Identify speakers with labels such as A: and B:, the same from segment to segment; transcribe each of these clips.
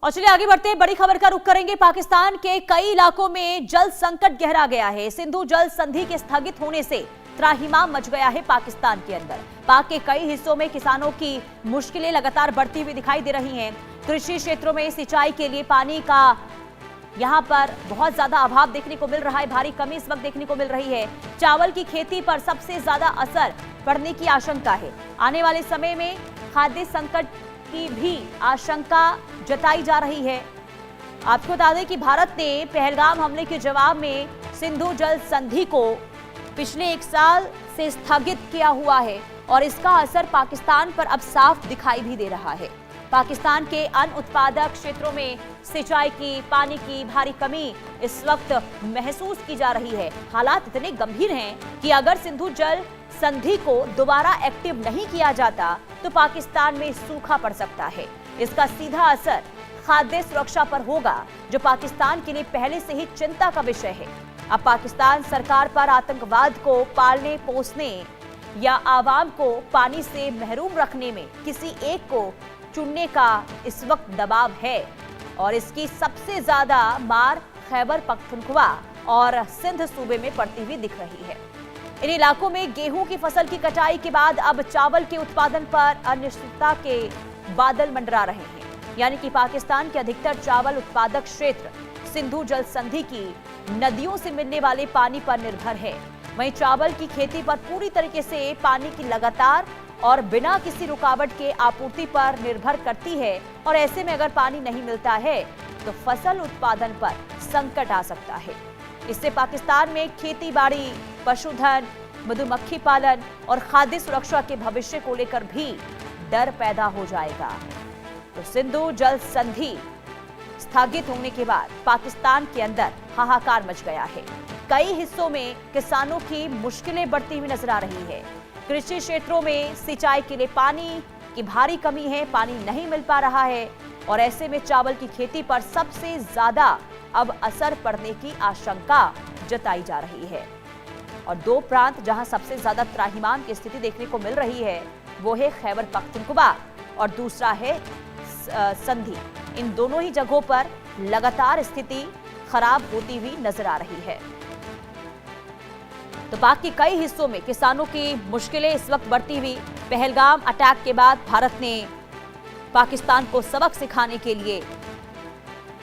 A: और चलिए आगे बढ़ते हैं, बड़ी खबर का रुख करेंगे। पाकिस्तान के कई इलाकों में जल संकट गहरा गया है। सिंधु जल संधि के स्थगित होने से त्राहिमाम मच गया है पाकिस्तान के अंदर। पाक के कई हिस्सों में किसानों की मुश्किलें लगातार बढ़ती हुई दिखाई दे रही हैं। कृषि क्षेत्रों में सिंचाई के लिए पानी का यहाँ पर बहुत ज्यादा अभाव देखने को मिल रहा है। भारी कमी इस वक्त देखने को मिल रही है। चावल की खेती पर सबसे ज्यादा असर पड़ने की आशंका है। आने वाले समय में खाद्य संकट की भी आशंका जताई जा रही है। आपको बता दें कि भारत ने पहलगाम हमले के जवाब में सिंधु जल संधि को पिछले 1 साल से स्थगित किया हुआ है और इसका असर पाकिस्तान पर अब साफ दिखाई भी दे रहा है। पाकिस्तान के अन्न उत्पादक क्षेत्रों में सिंचाई की पानी की भारी कमी इस वक्त महसूस की जा रही है। हालात इतने गंभीर हैं कि अगर सिंधु जल संधि को दोबारा एक्टिव नहीं किया जाता तो पाकिस्तान में सूखा पड़ सकता है। इसका सीधा असर खाद्य सुरक्षा पर होगा, जो पाकिस्तान के लिए पहले से ही चिंता का विषय है। अब पाकिस्तान सरकार पर आतंकवाद को पालने पोसने या आवाम को पानी से महरूम रखने में किसी एक को चुनने का इस वक्त दबाव है और इसकी सबसे ज्यादा मार खैबर पख्तूनख्वा और सिंध सूबे में पड़ती हुई दिख रही है। इन इलाकों में गेहूं की फसल की कटाई के बाद अब चावल के उत्पादन पर अनिश्चितता के बादल मंडरा रहे हैं। यानी कि पाकिस्तान के अधिकतर चावल उत्पादक क्षेत्र सिंधु जल संधि की नदियों से मिलने वाले पानी पर निर्भर है। वहीं चावल की खेती पर पूरी तरीके से पानी की लगातार और बिना किसी रुकावट के आपूर्ति पर निर्भर करती है और ऐसे में अगर पानी नहीं मिलता है तो फसल उत्पादन पर संकट आ सकता है। इससे पाकिस्तान में खेती बाड़ी, पशुधन, मधुमक्खी पालन और खाद्य सुरक्षा के भविष्य को लेकर भी डर पैदा हो जाएगा। तो सिंधु जल संधि स्थगित होने के बाद पाकिस्तान के अंदर हाहाकार मच गया है। कई हिस्सों में किसानों की मुश्किलें बढ़ती हुई नजर आ रही है। कृषि क्षेत्रों में सिंचाई के लिए पानी की भारी कमी है, पानी नहीं मिल पा रहा है और ऐसे में चावल की खेती पर सबसे ज्यादा अब असर पड़ने की आशंका जताई जा रही है। और 2 प्रांत जहां सबसे ज्यादा त्राहिमाम की स्थिति देखने को मिल रही है वो है खैबर पख्तूनख्वा और दूसरा है संधि। इन दोनों ही जगहों पर लगातार स्थिति खराब होती हुई नजर आ रही है। तो पाक के कई हिस्सों में किसानों की मुश्किलें इस वक्त बढ़ती हुई। पहलगाम अटैक के बाद भारत ने पाकिस्तान को सबक सिखाने के लिए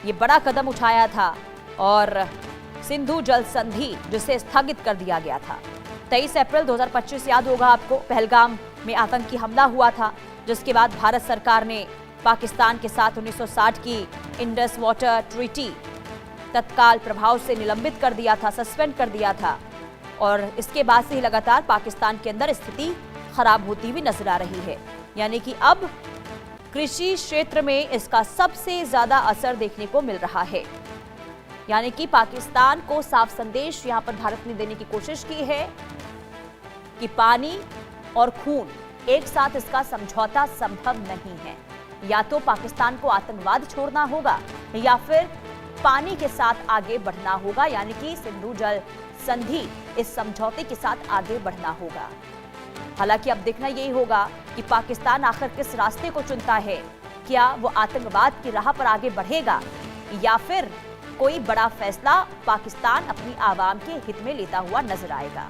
A: ये बड़ा कदम उठाया था और सिंधु जल संधि जिसे स्थगित कर दिया गया था। 23 अप्रैल 2025 याद होगा आपको, पहलगाम में आतंकी हमला हुआ था, जिसके बाद भारत सरकार ने पाकिस्तान के साथ 1960 की इंडस वाटर ट्रीटी तत्काल प्रभाव से निलंबित कर दिया था, सस्पेंड कर दिया था और इसके बाद से ही लगातार पाकिस्तान के अंदर स्थिति खराब होती हुई नजर आ रही है। यानी कि अब कृषि क्षेत्र में इसका सबसे ज्यादा असर देखने को मिल रहा है। यानी कि पाकिस्तान को साफ संदेश यहां पर भारत ने देने की कोशिश की है कि पानी और खून एक साथ इसका समझौता संभव नहीं है। या तो पाकिस्तान को आतंकवाद छोड़ना होगा या फिर पानी के साथ आगे बढ़ना होगा। यानी कि सिंधु जल संधि इस समझौते के साथ आगे बढ़ना होगा। हालांकि अब देखना यही होगा कि पाकिस्तान आखिर किस रास्ते को चुनता है। क्या वो आतंकवाद की राह पर आगे बढ़ेगा या फिर कोई बड़ा फैसला पाकिस्तान अपनी आवाम के हित में लेता हुआ नजर आएगा।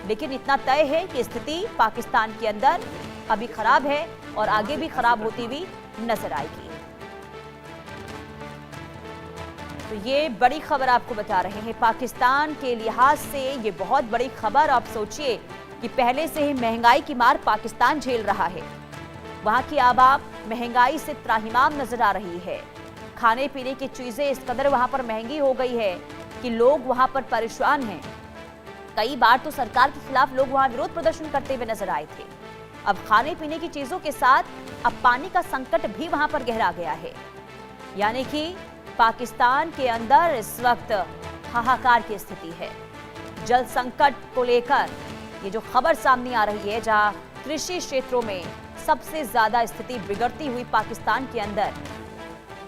A: लेकिन इतना तय है कि स्थिति पाकिस्तान के अंदर अभी खराब है और आगे भी खराब होती हुई नजर आएगी। तो ये बड़ी खबर आपको बता रहे हैं। पाकिस्तान के लिहाज से ये बहुत बड़ी खबर। आप सोचिए कि पहले से ही महंगाई की मार पाकिस्तान झेल रहा है। वहां की आवाम महंगाई से त्राहिमाम नजर आ रही है। खाने पीने की चीजें इस कदर वहां पर महंगी हो गई है कि लोग वहां पर परेशान हैं। कई बार तो सरकार के खिलाफ लोग वहां विरोध प्रदर्शन करते हुए नजर आए थे। अब खाने पीने की चीजों के साथ अब पानी का संकट भी वहां पर गहरा गया है। यानी कि पाकिस्तान के अंदर इस वक्त हाहाकार की स्थिति है। जल संकट को लेकर ये जो खबर सामने आ रही है, जहां कृषि क्षेत्रों में सबसे ज्यादा स्थिति बिगड़ती हुई पाकिस्तान के अंदर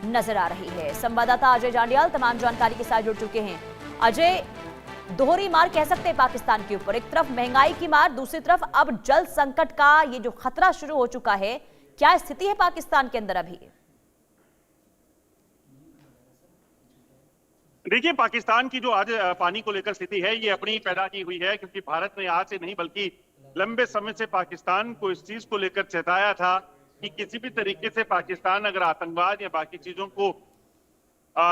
A: नजर आ रही है। संवाददाता अजय जांडियाल तमाम जानकारी के साथ जुड़ चुके हैं। अजय, दोहरी मार कह सकते हैं पाकिस्तान के ऊपर, एक तरफ महंगाई की मार, दूसरी तरफ अब जल संकट का ये जो खतरा शुरू हो चुका है, क्या स्थिति है पाकिस्तान के अंदर अभी?
B: देखिए, पाकिस्तान की जो आज पानी को लेकर स्थिति है, ये अपनी पैदा की हुई है, क्योंकि भारत ने आज से नहीं बल्कि लंबे समय से पाकिस्तान को इस चीज को लेकर चेताया था कि किसी भी तरीके से पाकिस्तान अगर आतंकवाद या बाकी चीजों को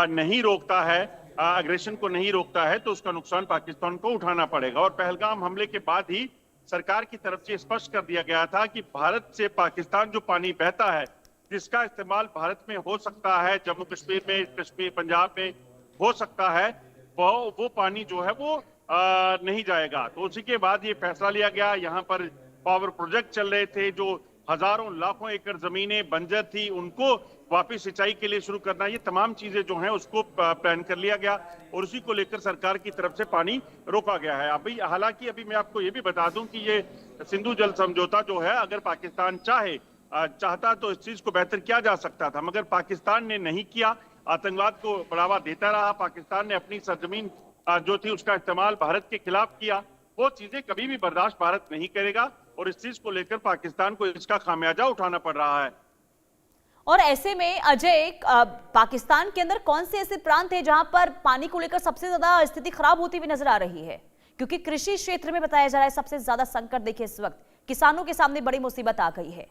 B: नहीं रोकता है, अग्रेशन को नहीं रोकता है, तो उसका नुकसान पाकिस्तान को उठाना पड़ेगा। और पहलगाम हमले के बाद ही सरकार की तरफ से स्पष्ट कर दिया गया था कि भारत से पाकिस्तान जो पानी बहता है, जिसका इस्तेमाल भारत में हो सकता है, जम्मू कश्मीर में, कश्मीर पंजाब में हो सकता है, वो पानी जो है वो नहीं जाएगा। तो उसी के बाद ये फैसला लिया गया। यहाँ पर पावर प्रोजेक्ट चल रहे थे, जो हजारों लाखों एकड़ जमीनें बंजर थी, उनको वापस सिंचाई के लिए शुरू करना, ये तमाम चीजें जो हैं उसको प्लान कर लिया गया और उसी को लेकर सरकार की तरफ से पानी रोका गया है। अभी हालांकि अभी मैं आपको ये भी बता दूं कि ये सिंधु जल समझौता जो है, अगर पाकिस्तान चाहता तो इस चीज को बेहतर किया जा सकता था, मगर पाकिस्तान ने नहीं किया, आतंकवाद को बढ़ावा देता रहा। पाकिस्तान ने अपनी सरजमीन जो थी उसका इस्तेमाल भारत के खिलाफ किया। वो चीजें कभी भी बर्दाश्त भारत नहीं करेगा और इस चीज को लेकर पाकिस्तान को इसका खामियाजा उठाना पड़ रहा है।
A: और ऐसे में अजय, पाकिस्तान के अंदर कौन से ऐसे प्रांत है जहां पर पानी को लेकर सबसे ज्यादा स्थिति खराब होती हुई नजर आ रही है? क्योंकि कृषि क्षेत्र में बताया जा रहा है सबसे ज्यादा संकट। देखिए, इस वक्त किसानों के सामने बड़ी मुसीबत आ गई है।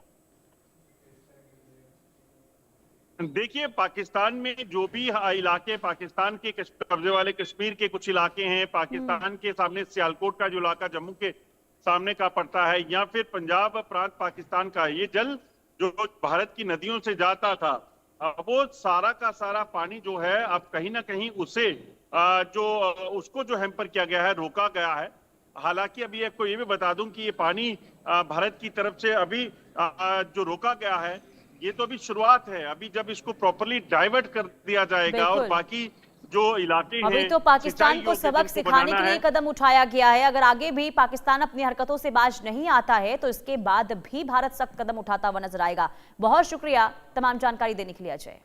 B: देखिए, पाकिस्तान में जो भी इलाके, पाकिस्तान के कब्जे वाले कश्मीर के कुछ इलाके हैं, पाकिस्तान के सामने सियालकोट का जो इलाका जम्मू के सामने का पड़ता है, या फिर पंजाब प्रांत पाकिस्तान का, ये जल जो भारत की नदियों से जाता था, वो सारा का सारा पानी जो है अब कहीं ना कहीं उसको जो हैम्पर किया गया है, रोका गया है। हालांकि अभी आपको ये भी बता दूं कि ये पानी भारत की तरफ से अभी जो रोका गया है, ये तो अभी शुरुआत है। अभी जब इसको प्रॉपर्ली डाइवर्ट कर दिया जाएगा और बाकी जो इलाके हैं,
A: अभी तो पाकिस्तान को सबक सिखाने के लिए कदम उठाया गया है। अगर आगे भी पाकिस्तान अपनी हरकतों से बाज नहीं आता है तो इसके बाद भी भारत सख्त कदम उठाता हुआ नजर आएगा। बहुत शुक्रिया तमाम जानकारी देने के लिए अजय।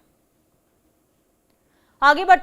A: आगे बढ़ते